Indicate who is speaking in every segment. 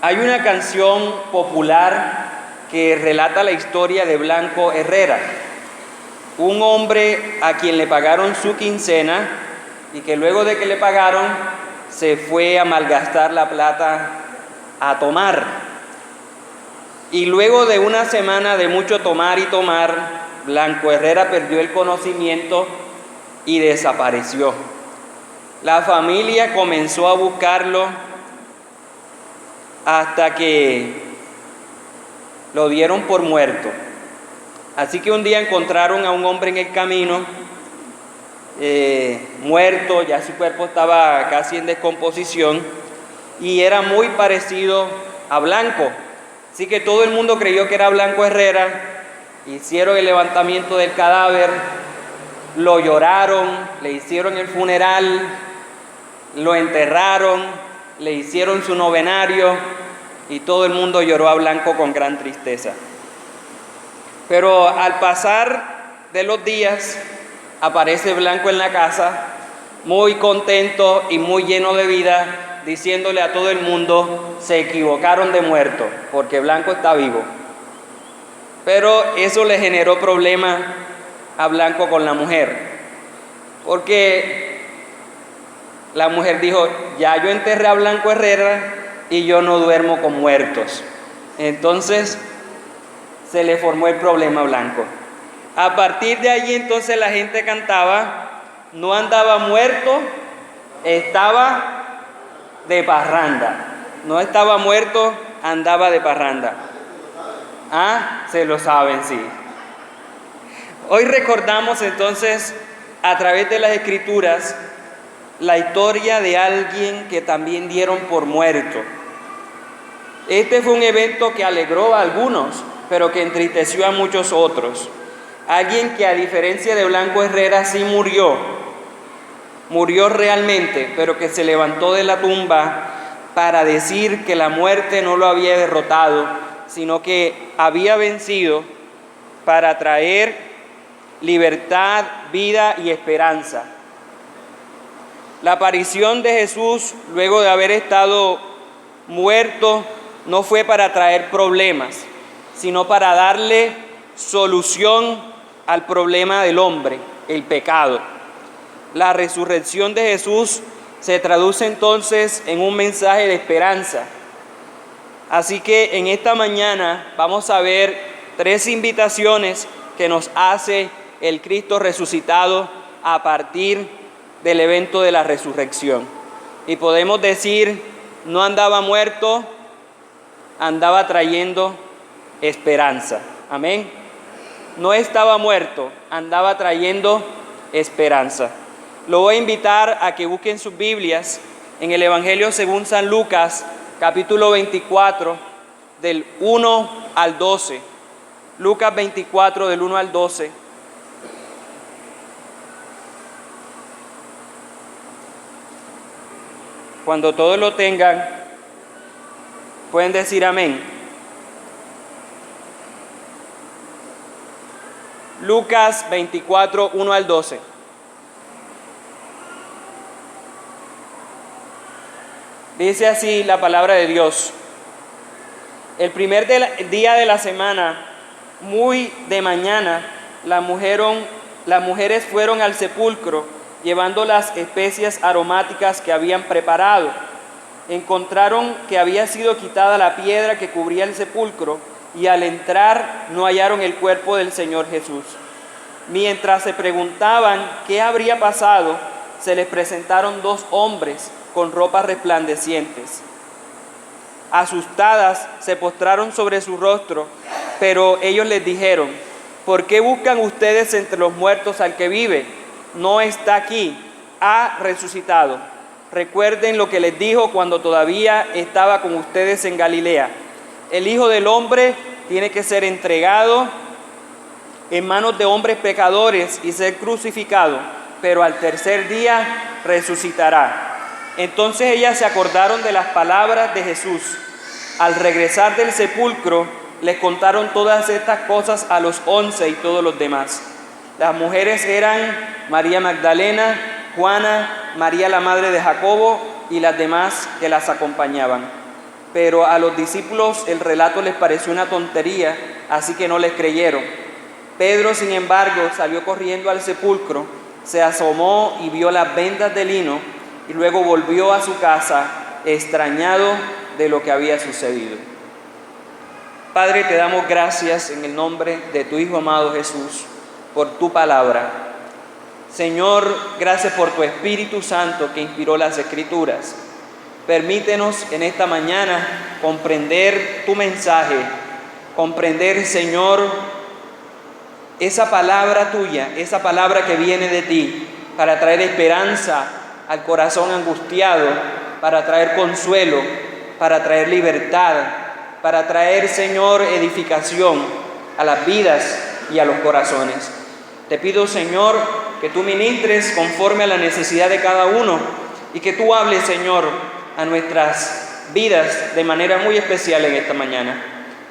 Speaker 1: Hay una canción popular que relata la historia de Blanco Herrera, un hombre a quien le pagaron su quincena y que luego de que le pagaron se fue a malgastar la plata a tomar. Y luego de una semana de mucho tomar y tomar, Blanco Herrera perdió el conocimiento y desapareció. La familia comenzó a buscarlo hasta que lo dieron por muerto. Así que un día encontraron a un hombre en el camino, muerto, ya su cuerpo estaba casi en descomposición y era muy parecido a Blanco. Así que todo el mundo creyó que era Blanco Herrera, hicieron el levantamiento del cadáver, lo lloraron, le hicieron el funeral, lo enterraron, le hicieron su novenario y todo el mundo lloró a Blanco con gran tristeza. Pero al pasar de los días, aparece Blanco en la casa, muy contento y muy lleno de vida, diciéndole a todo el mundo, se equivocaron de muerto, porque Blanco está vivo. Pero eso le generó problemas a Blanco con la mujer, porque la mujer dijo, ya yo enterré a Blanco Herrera y yo no duermo con muertos. Entonces se le formó el problema a Blanco. A partir de allí entonces la gente cantaba, no andaba muerto, estaba de parranda. No estaba muerto, andaba de parranda. Ah, se lo saben, sí. Hoy recordamos entonces a través de las Escrituras la historia de alguien que también dieron por muerto. Este fue un evento que alegró a algunos, pero que entristeció a muchos otros. Alguien que a diferencia de Blanco Herrera sí murió realmente, pero que se levantó de la tumba para decir que la muerte no lo había derrotado, sino que había vencido para traer libertad, vida y esperanza. La aparición de Jesús, luego de haber estado muerto, no fue para traer problemas, sino para darle solución al problema del hombre, el pecado. La resurrección de Jesús se traduce entonces en un mensaje de esperanza. Así que en esta mañana vamos a ver 3 invitaciones que nos hace el Cristo resucitado a partir del evento de la resurrección. Y podemos decir, no andaba muerto, andaba trayendo esperanza. Amén. No estaba muerto, andaba trayendo esperanza. Lo voy a invitar a que busquen sus Biblias en el Evangelio según San Lucas, capítulo 24, del 1 al 12. Lucas 24, del 1 al 12. Cuando todos lo tengan, pueden decir amén. Lucas 24, 1 al 12. Dice así la palabra de Dios. El primer día de la semana, muy de mañana, las mujeres fueron al sepulcro llevando las especias aromáticas que habían preparado. Encontraron que había sido quitada la piedra que cubría el sepulcro y al entrar no hallaron el cuerpo del Señor Jesús. Mientras se preguntaban qué habría pasado, se les presentaron 2 hombres con ropas resplandecientes. Asustadas, se postraron sobre su rostro, pero ellos les dijeron, ¿por qué buscan ustedes entre los muertos al que vive? No está aquí, ha resucitado. Recuerden lo que les dijo cuando todavía estaba con ustedes en Galilea. El Hijo del Hombre tiene que ser entregado en manos de hombres pecadores y ser crucificado, pero al tercer día resucitará. Entonces ellas se acordaron de las palabras de Jesús. Al regresar del sepulcro, les contaron todas estas cosas a los 11 y todos los demás. Las mujeres eran María Magdalena, Juana, María la madre de Jacobo y las demás que las acompañaban. pero a los discípulos el relato les pareció una tontería, así que no les creyeron. Pedro, sin embargo, salió corriendo al sepulcro, se asomó y vio las vendas de lino, y luego volvió a su casa, extrañado de lo que había sucedido. Padre, te damos gracias en el nombre de tu Hijo amado Jesús, por tu palabra. Señor, gracias por tu Espíritu Santo que inspiró las Escrituras. Permítenos en esta mañana comprender tu mensaje, comprender, Señor, esa palabra tuya, esa palabra que viene de ti, para traer esperanza al corazón angustiado, para traer consuelo, para traer libertad, para traer, Señor, edificación a las vidas y a los corazones. Te pido, Señor, que tú ministres conforme a la necesidad de cada uno y que tú hables, Señor, a nuestras vidas de manera muy especial en esta mañana.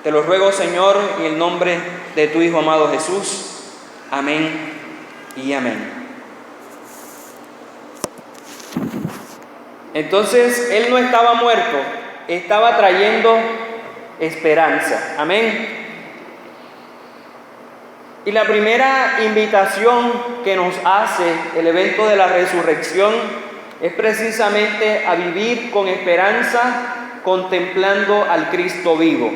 Speaker 1: Te lo ruego, Señor, en el nombre de tu Hijo amado Jesús. Amén y amén. Entonces, Él no estaba muerto, estaba trayendo esperanza. Amén. Y la primera invitación que nos hace el evento de la resurrección es precisamente a vivir con esperanza, contemplando al Cristo vivo.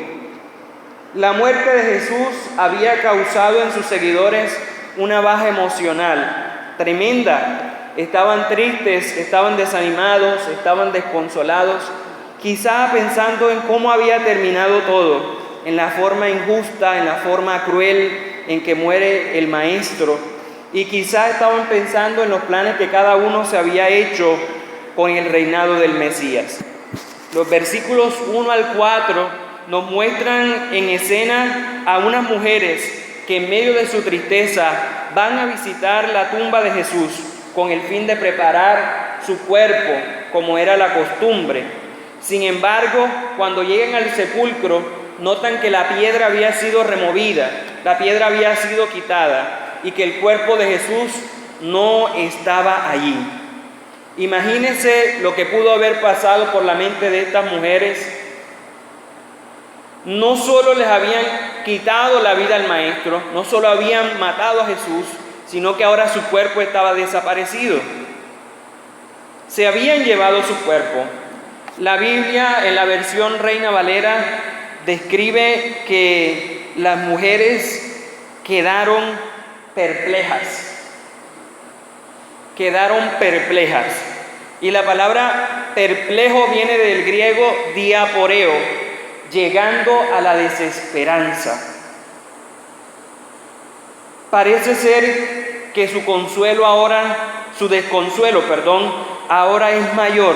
Speaker 1: La muerte de Jesús había causado en sus seguidores una baja emocional tremenda. Estaban tristes, estaban desanimados, estaban desconsolados, quizá pensando en cómo había terminado todo, en la forma injusta, en la forma cruel en que muere el Maestro, y quizá estaban pensando en los planes que cada uno se había hecho con el reinado del Mesías. Los versículos 1 al 4 nos muestran en escena a unas mujeres que en medio de su tristeza van a visitar la tumba de Jesús con el fin de preparar su cuerpo como era la costumbre. Sin embargo, cuando llegan al sepulcro, notan que la piedra había sido removida, la piedra había sido quitada y que el cuerpo de Jesús no estaba allí. Imagínense lo que pudo haber pasado por la mente de estas mujeres. No solo les habían quitado la vida al Maestro, no solo habían matado a Jesús, sino que ahora su cuerpo estaba desaparecido. Se habían llevado su cuerpo. La Biblia, en la versión Reina Valera, describe que las mujeres quedaron perplejas. Y la palabra perplejo viene del griego diaporeo, llegando a la desesperanza. Parece ser que su desconsuelo, ahora es mayor.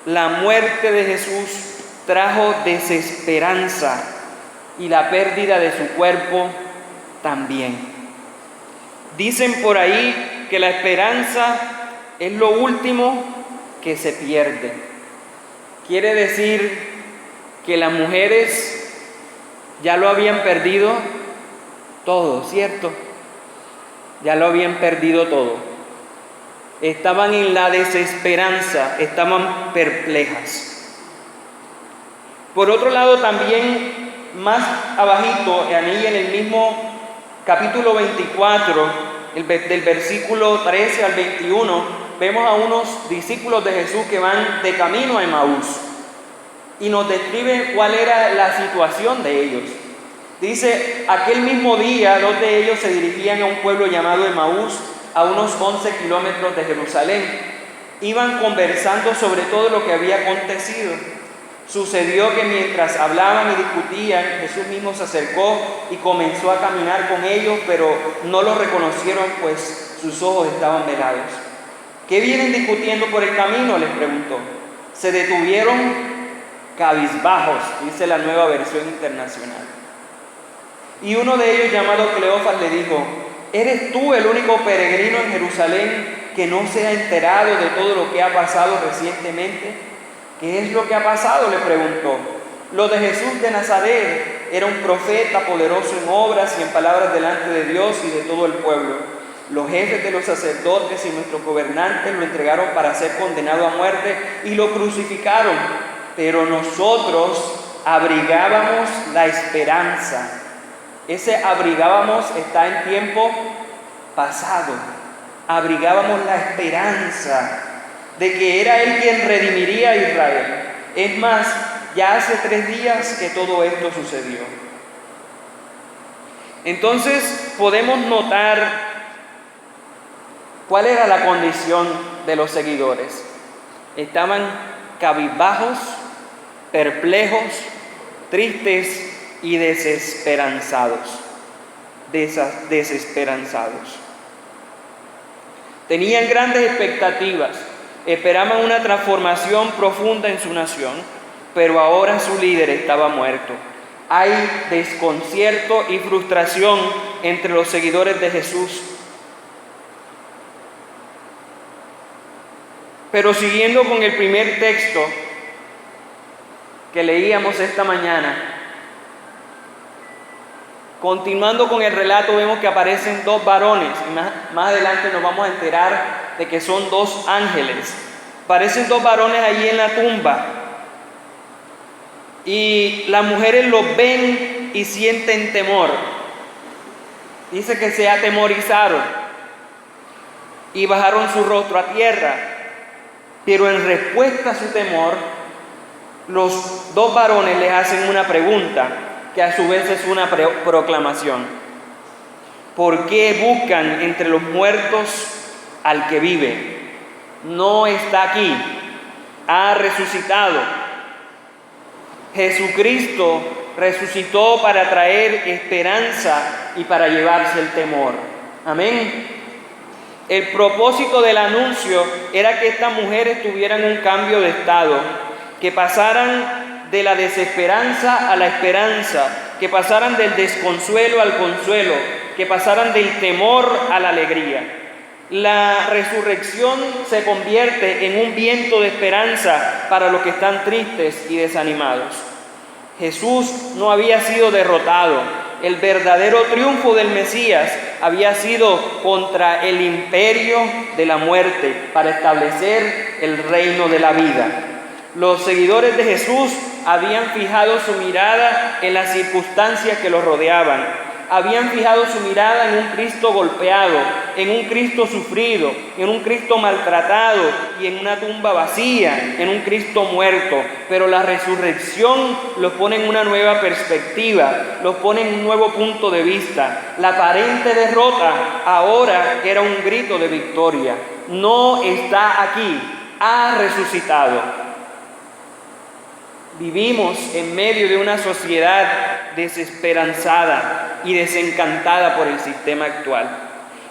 Speaker 1: La muerte de Jesús trajo desesperanza y la pérdida de su cuerpo también. Dicen por ahí que la esperanza es lo último que se pierde. Quiere decir que las mujeres ya lo habían perdido todo, ¿cierto? Ya lo habían perdido todo. Estaban en la desesperanza, estaban perplejas. Por otro lado, también más abajito, ahí en el mismo capítulo 24, del versículo 13 al 21, vemos a unos discípulos de Jesús que van de camino a Emaús y nos describe cuál era la situación de ellos. Dice, aquel mismo día 2 de ellos se dirigían a un pueblo llamado Emaús, a unos 11 kilómetros de Jerusalén. Iban conversando sobre todo lo que había acontecido. Sucedió que mientras hablaban y discutían, Jesús mismo se acercó y comenzó a caminar con ellos, pero no lo reconocieron, pues sus ojos estaban velados. ¿Qué vienen discutiendo por el camino?, les preguntó. Se detuvieron cabizbajos, dice la Nueva Versión Internacional. Y uno de ellos, llamado Cleofas, le dijo, ¿eres tú el único peregrino en Jerusalén que no se ha enterado de todo lo que ha pasado recientemente? ¿Qué es lo que ha pasado?, le preguntó. Lo de Jesús de Nazaret era un profeta poderoso en obras y en palabras delante de Dios y de todo el pueblo. Los jefes de los sacerdotes y nuestros gobernantes lo entregaron para ser condenado a muerte y lo crucificaron. pero nosotros abrigábamos la esperanza. Ese abrigábamos está en tiempo pasado. Abrigábamos la esperanza de que era Él quien redimiría a Israel. Es más, ya hace 3 días que todo esto sucedió. Entonces podemos notar cuál era la condición de los seguidores. Estaban cabizbajos, perplejos, tristes y desesperanzados. Desesperanzados. Tenían grandes expectativas, esperaban una transformación profunda en su nación, pero ahora su líder estaba muerto. Hay desconcierto y frustración entre los seguidores de Jesús. Pero siguiendo con el primer texto que leíamos esta mañana, continuando con el relato, vemos que aparecen 2 varones, y más adelante nos vamos a enterar de que son 2 ángeles. Aparecen 2 varones allí en la tumba, y las mujeres los ven y sienten temor. Dice que se atemorizaron y bajaron su rostro a tierra, pero en respuesta a su temor, los 2 varones les hacen una pregunta, que a su vez es una proclamación. ¿Por qué buscan entre los muertos al que vive? No está aquí, ha resucitado. Jesucristo resucitó para traer esperanza y para llevarse el temor. Amén. El propósito del anuncio era que estas mujeres tuvieran un cambio de estado, que pasaran de la desesperanza a la esperanza, que pasaran del desconsuelo al consuelo, que pasaran del temor a la alegría. La resurrección se convierte en un viento de esperanza para los que están tristes y desanimados. Jesús no había sido derrotado. El verdadero triunfo del Mesías había sido contra el imperio de la muerte para establecer el reino de la vida. Los seguidores de Jesús habían fijado su mirada en las circunstancias que los rodeaban. Habían fijado su mirada en un Cristo golpeado, en un Cristo sufrido, en un Cristo maltratado y en una tumba vacía, en un Cristo muerto. Pero la resurrección los pone en una nueva perspectiva, los pone en un nuevo punto de vista. La aparente derrota ahora era un grito de victoria. No está aquí, ha resucitado. Vivimos en medio de una sociedad desesperanzada y desencantada por el sistema actual.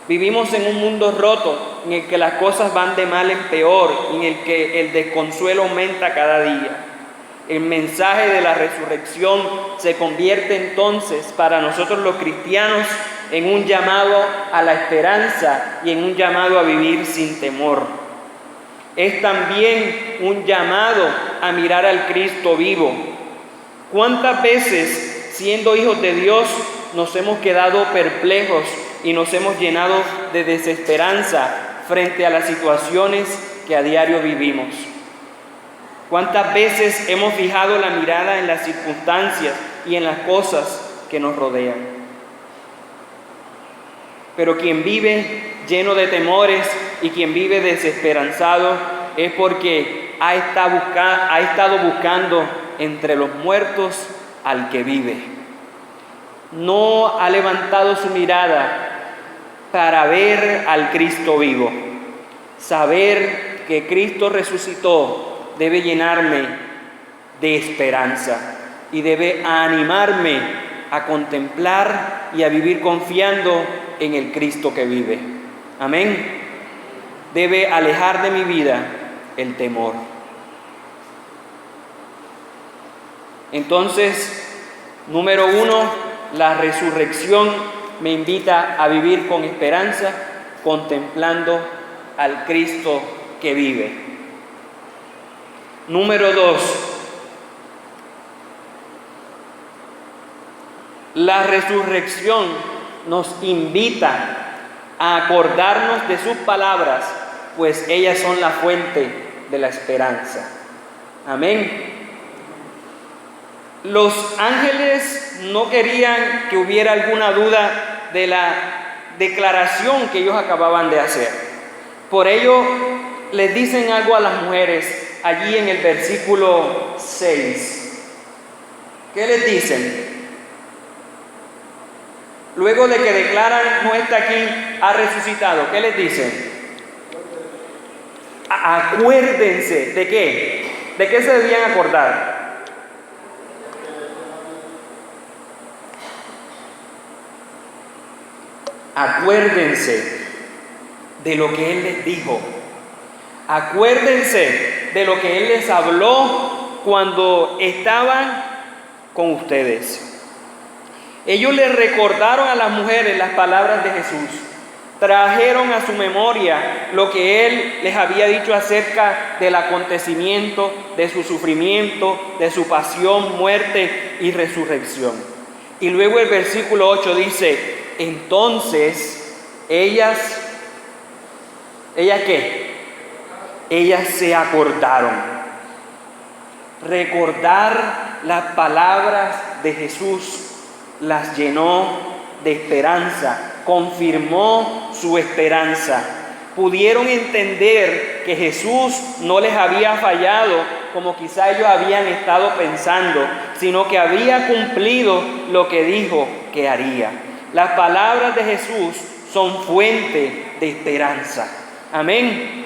Speaker 1: Vivimos en un mundo roto en el que las cosas van de mal en peor, en el que el desconsuelo aumenta cada día. El mensaje de la resurrección se convierte entonces para nosotros los cristianos en un llamado a la esperanza y en un llamado a vivir sin temor. Es también un llamado a mirar al Cristo vivo. ¿Cuántas veces, siendo hijos de Dios, nos hemos quedado perplejos y nos hemos llenado de desesperanza frente a las situaciones que a diario vivimos? ¿Cuántas veces hemos fijado la mirada en las circunstancias y en las cosas que nos rodean? Pero quien vive lleno de temores y quien vive desesperanzado es porque ha estado buscando entre los muertos al que vive. No ha levantado su mirada para ver al Cristo vivo. Saber que Cristo resucitó debe llenarme de esperanza y debe animarme a contemplar y a vivir confiando en el Cristo que vive. Amén. Debe alejar de mi vida el temor. Entonces, número 1, la resurrección me invita a vivir con esperanza, contemplando al Cristo que vive. Número 2, la resurrección nos invita a acordarnos de sus palabras, pues ellas son la fuente de la esperanza. Amén. Los ángeles no querían que hubiera alguna duda de la declaración que ellos acababan de hacer. Por ello les dicen algo a las mujeres allí en el versículo 6. ¿Qué les dicen? Luego de que declaran, no está aquí, ha resucitado. ¿Qué les dicen? Acuérdense, ¿de qué? ¿De qué se debían acordar? Acuérdense de lo que Él les dijo. Acuérdense de lo que Él les habló cuando estaban con ustedes. Ellos les recordaron a las mujeres las palabras de Jesús. Trajeron a su memoria lo que Él les había dicho acerca del acontecimiento, de su sufrimiento, de su pasión, muerte y resurrección. Y luego el versículo 8 dice: entonces ellas ¿qué? Ellas se acordaron. Recordar las palabras de Jesús las llenó de esperanza, confirmó su esperanza. Pudieron entender que Jesús no les había fallado como quizá ellos habían estado pensando, sino que había cumplido lo que dijo que haría. Las palabras de Jesús son fuente de esperanza. Amén.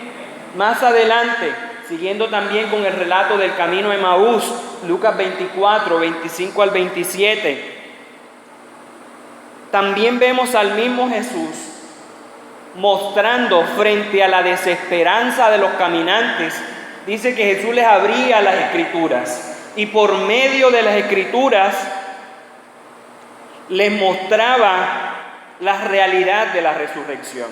Speaker 1: Más adelante, siguiendo también con el relato del camino de Emaús, Lucas 24, 25 al 27, también vemos al mismo Jesús mostrando frente a la desesperanza de los caminantes. Dice que Jesús les abría las Escrituras y por medio de las Escrituras les mostraba la realidad de la resurrección.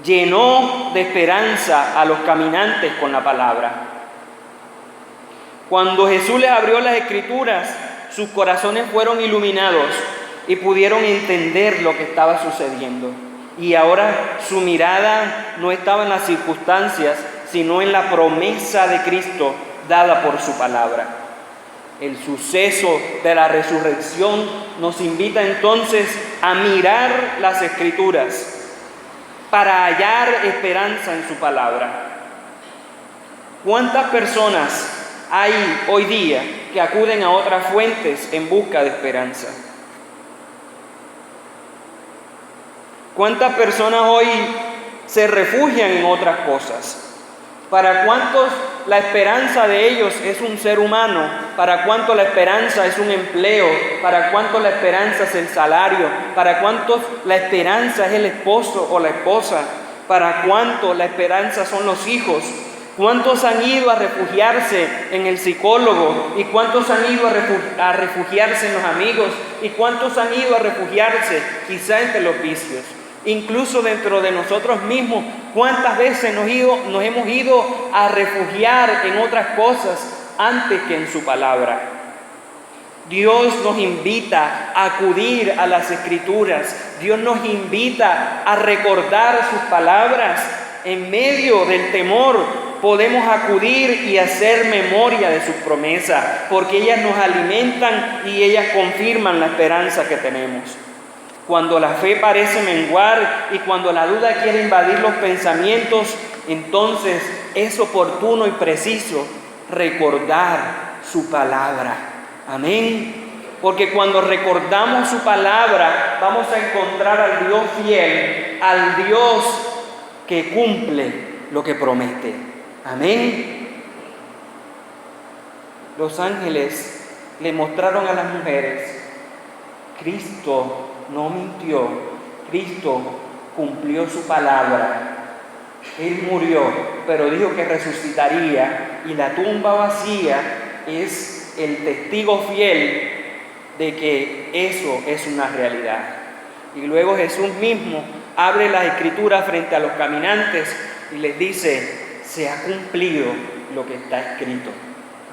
Speaker 1: Llenó de esperanza a los caminantes con la palabra. Cuando Jesús les abrió las Escrituras, sus corazones fueron iluminados y pudieron entender lo que estaba sucediendo. Y ahora su mirada no estaba en las circunstancias, sino en la promesa de Cristo dada por su palabra. El suceso de la resurrección nos invita entonces a mirar las Escrituras para hallar esperanza en su palabra. ¿Cuántas personas hay hoy día que acuden a otras fuentes en busca de esperanza? ¿Cuántas personas hoy se refugian en otras cosas? ¿Para cuántos la esperanza de ellos es un ser humano? ¿Para cuántos la esperanza es un empleo? ¿Para cuántos la esperanza es el salario? ¿Para cuántos la esperanza es el esposo o la esposa? ¿Para cuántos la esperanza son los hijos? ¿Cuántos han ido a refugiarse en el psicólogo? ¿Y cuántos han ido a refugiarse en los amigos? ¿Y cuántos han ido a refugiarse quizá entre los vicios? Incluso dentro de nosotros mismos, ¿cuántas veces nos hemos ido a refugiar en otras cosas antes que en su palabra? Dios nos invita a acudir a las Escrituras. Dios nos invita a recordar sus palabras. En medio del temor podemos acudir y hacer memoria de sus promesas, porque ellas nos alimentan y ellas confirman la esperanza que tenemos. Cuando la fe parece menguar y cuando la duda quiere invadir los pensamientos, entonces es oportuno y preciso recordar su palabra. Amén. Porque cuando recordamos su palabra, vamos a encontrar al Dios fiel, al Dios que cumple lo que promete. Amén. Los ángeles le mostraron a las mujeres: Cristo no mintió, Cristo cumplió su palabra. Él murió, pero dijo que resucitaría, y la tumba vacía es el testigo fiel de que eso es una realidad. Y luego Jesús mismo abre las Escrituras frente a los caminantes y les dice: se ha cumplido lo que está escrito.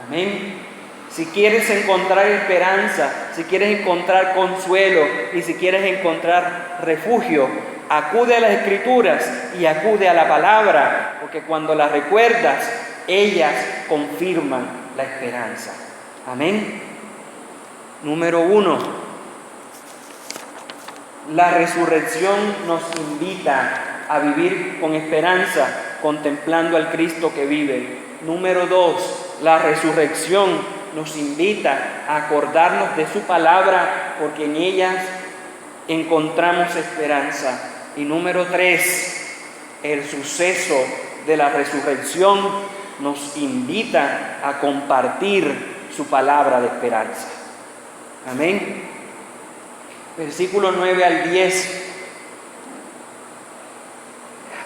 Speaker 1: Amén. Si quieres encontrar esperanza, si quieres encontrar consuelo y si quieres encontrar refugio, acude a las Escrituras y acude a la palabra, porque cuando las recuerdas, ellas confirman la esperanza. Amén. Número 1, la resurrección nos invita a vivir con esperanza, contemplando al Cristo que vive. Número 2, la resurrección nos invita a acordarnos de su palabra, porque en ellas encontramos esperanza. Y número 3, el suceso de la resurrección nos invita a compartir su palabra de esperanza. Amén. Versículos 9 al 10.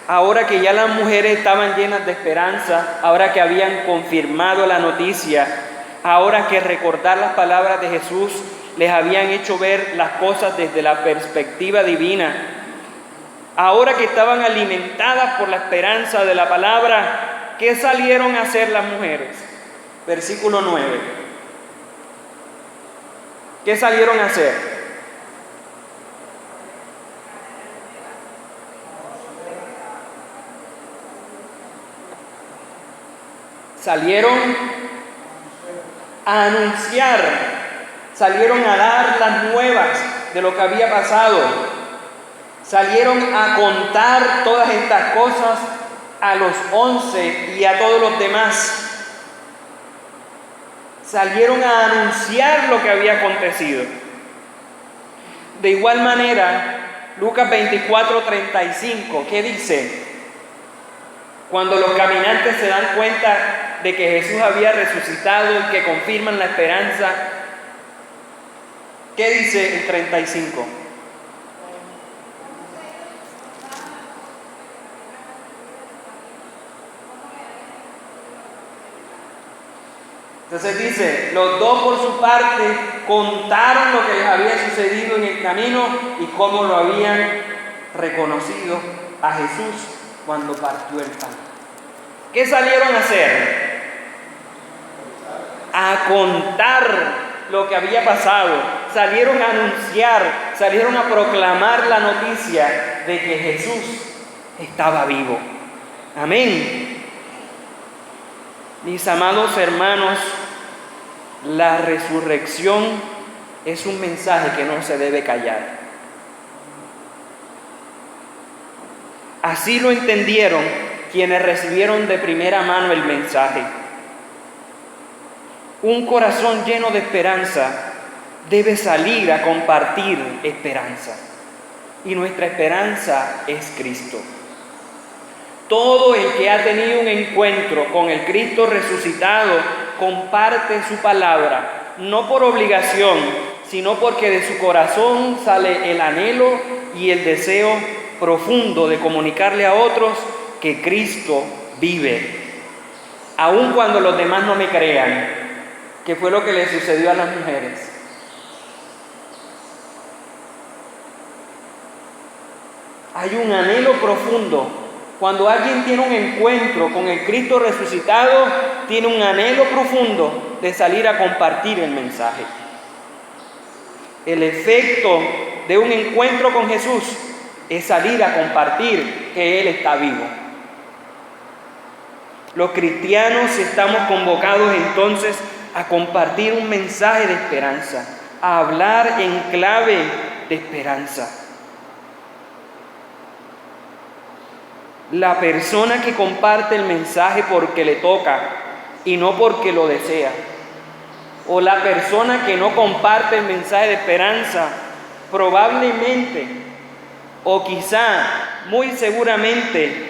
Speaker 1: Ahora que ya las mujeres estaban llenas de esperanza, ahora que habían confirmado la noticia, ahora que recordar las palabras de Jesús les habían hecho ver las cosas desde la perspectiva divina, ahora que estaban alimentadas por la esperanza de la palabra, ¿qué salieron a hacer las mujeres? Versículo 9. ¿Qué salieron a hacer? Salieron a anunciar, salieron a dar las nuevas de lo que había pasado, salieron a contar todas estas cosas a los 11 y a todos los demás. Salieron a anunciar lo que había acontecido. De igual manera, Lucas 24:35, ¿qué dice? Cuando los caminantes se dan cuenta de que Jesús había resucitado y que confirman la esperanza, ¿qué dice el 35? Entonces dice, los dos por su parte contaron lo que les había sucedido en el camino y cómo lo habían reconocido a Jesús cuando partió el pan. ¿Qué salieron a hacer? A contar lo que había pasado. Salieron a anunciar, salieron a proclamar la noticia de que Jesús estaba vivo. Amén. Mis amados hermanos, la resurrección es un mensaje que no se debe callar. Así lo entendieron quienes recibieron de primera mano el mensaje. Un corazón lleno de esperanza debe salir a compartir esperanza. Y nuestra esperanza es Cristo. Todo el que ha tenido un encuentro con el Cristo resucitado comparte su palabra, no por obligación, sino porque de su corazón sale el anhelo y el deseo profundo de comunicarle a otros que Cristo vive. Aun cuando los demás no me crean, que fue lo que le sucedió a las mujeres. Hay un anhelo profundo. Cuando alguien tiene un encuentro con el Cristo resucitado, tiene un anhelo profundo de salir a compartir el mensaje. El efecto de un encuentro con Jesús es salir a compartir que Él está vivo. Los cristianos estamos convocados entonces a compartir un mensaje de esperanza, a hablar en clave de esperanza. La persona que comparte el mensaje porque le toca y no porque lo desea, o la persona que no comparte el mensaje de esperanza, probablemente o quizá muy seguramente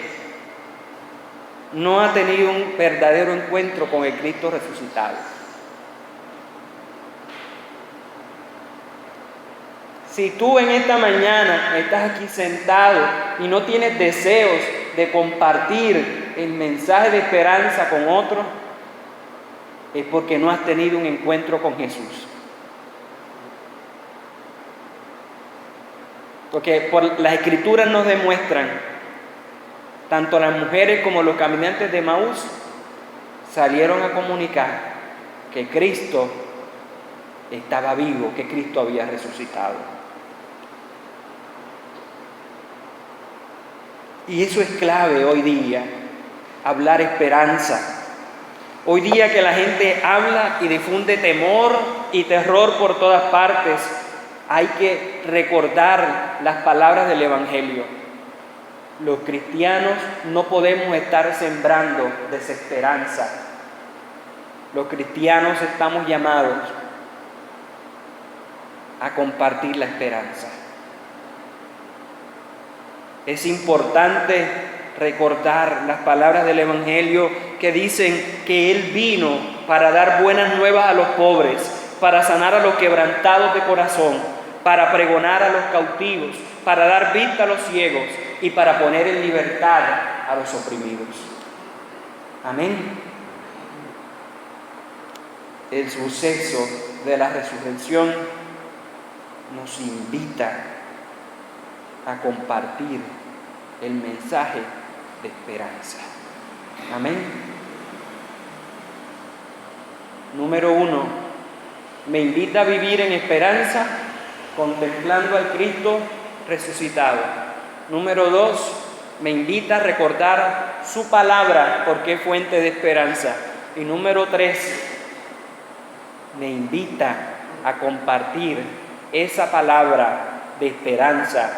Speaker 1: no ha tenido un verdadero encuentro con el Cristo resucitado. Si tú en esta mañana estás aquí sentado y no tienes deseos de compartir el mensaje de esperanza con otros, es porque no has tenido un encuentro con Jesús. Porque por las Escrituras nos demuestran, tanto las mujeres como los caminantes de Emaús salieron a comunicar que Cristo estaba vivo, que Cristo había resucitado. Y eso es clave hoy día, hablar esperanza. Hoy día que la gente habla y difunde temor y terror por todas partes, hay que recordar las palabras del Evangelio. Los cristianos no podemos estar sembrando desesperanza. Los cristianos estamos llamados a compartir la esperanza. Es importante recordar las palabras del Evangelio que dicen que Él vino para dar buenas nuevas a los pobres, para sanar a los quebrantados de corazón, para pregonar a los cautivos, para dar vista a los ciegos y para poner en libertad a los oprimidos. Amén. El suceso de la resurrección nos invita a compartir el mensaje de esperanza. Amén. Número 1, me invita a vivir en esperanza contemplando al Cristo resucitado. Número 2, me invita a recordar su palabra porque es fuente de esperanza. Y número 3, me invita a compartir esa palabra de esperanza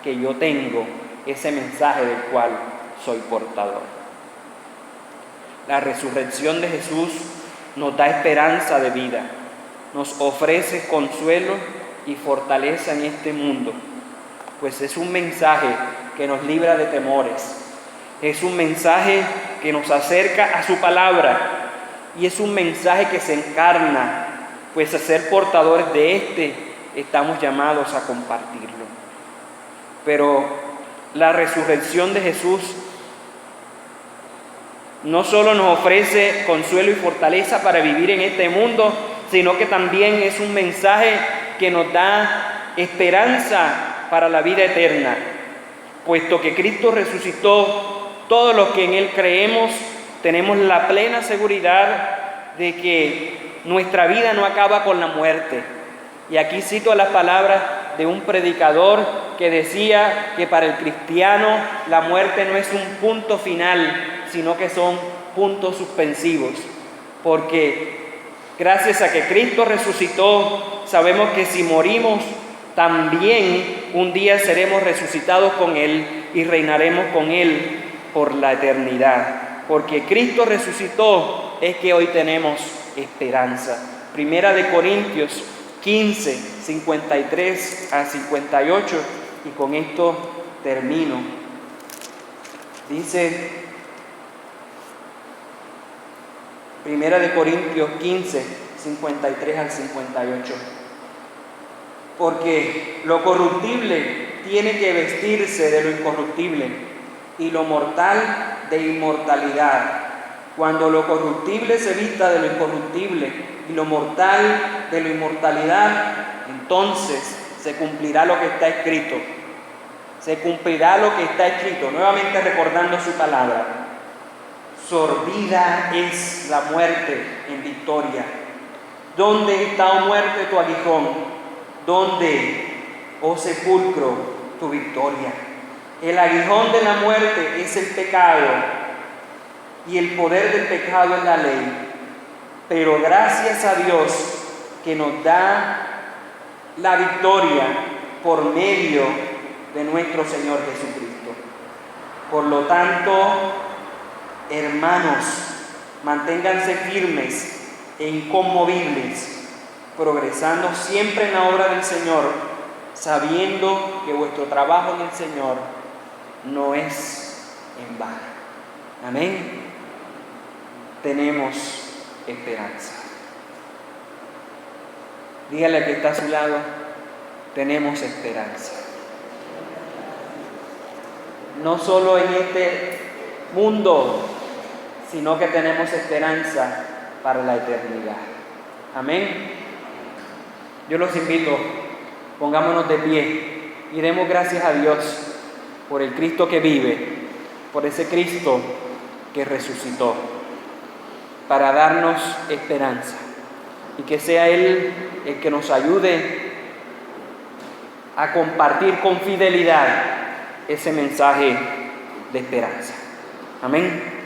Speaker 1: que yo tengo, ese mensaje del cual soy portador. La resurrección de Jesús nos da esperanza de vida, nos ofrece consuelo y fortaleza en este mundo, pues es un mensaje que nos libra de temores, es un mensaje que nos acerca a su palabra y es un mensaje que se encarna, pues a ser portadores de este estamos llamados a compartirlo. Pero la resurrección de Jesús no solo nos ofrece consuelo y fortaleza para vivir en este mundo, sino que también es un mensaje que nos da esperanza para la vida eterna. Puesto que Cristo resucitó, todos los que en Él creemos tenemos la plena seguridad de que nuestra vida no acaba con la muerte. Y aquí cito las palabras de un predicador que decía que para el cristiano la muerte no es un punto final, sino que son puntos suspensivos. Porque gracias a que Cristo resucitó, sabemos que si morimos, también un día seremos resucitados con Él y reinaremos con Él por la eternidad. Porque Cristo resucitó es que hoy tenemos esperanza. Primera de Corintios 15, 53 a 58, y con esto termino. Dice Primera de Corintios 15, 53 al 58. Porque lo corruptible tiene que vestirse de lo incorruptible y lo mortal de inmortalidad. Cuando lo corruptible se vista de lo incorruptible y lo mortal de la inmortalidad, entonces se cumplirá lo que está escrito. Se cumplirá lo que está escrito. Nuevamente recordando su palabra. Sorbida es la muerte en victoria. ¿Dónde está, oh muerte, tu aguijón? ¿Dónde, oh sepulcro, tu victoria? El aguijón de la muerte es el pecado y el poder del pecado es la ley. Pero gracias a Dios que nos da la victoria por medio de nuestro Señor Jesucristo. Por lo tanto, hermanos, manténganse firmes e inconmovibles, progresando siempre en la obra del Señor, sabiendo que vuestro trabajo en el Señor no es en vano. Amén. Tenemos esperanza. Dígale al que está a su lado, tenemos esperanza. No solo en este mundo, sino que tenemos esperanza para la eternidad. Amén. Yo los invito, pongámonos de pie y demos gracias a Dios por el Cristo que vive, por ese Cristo que resucitó, para darnos esperanza, y que sea Él el que nos ayude a compartir con fidelidad ese mensaje de esperanza. Amén.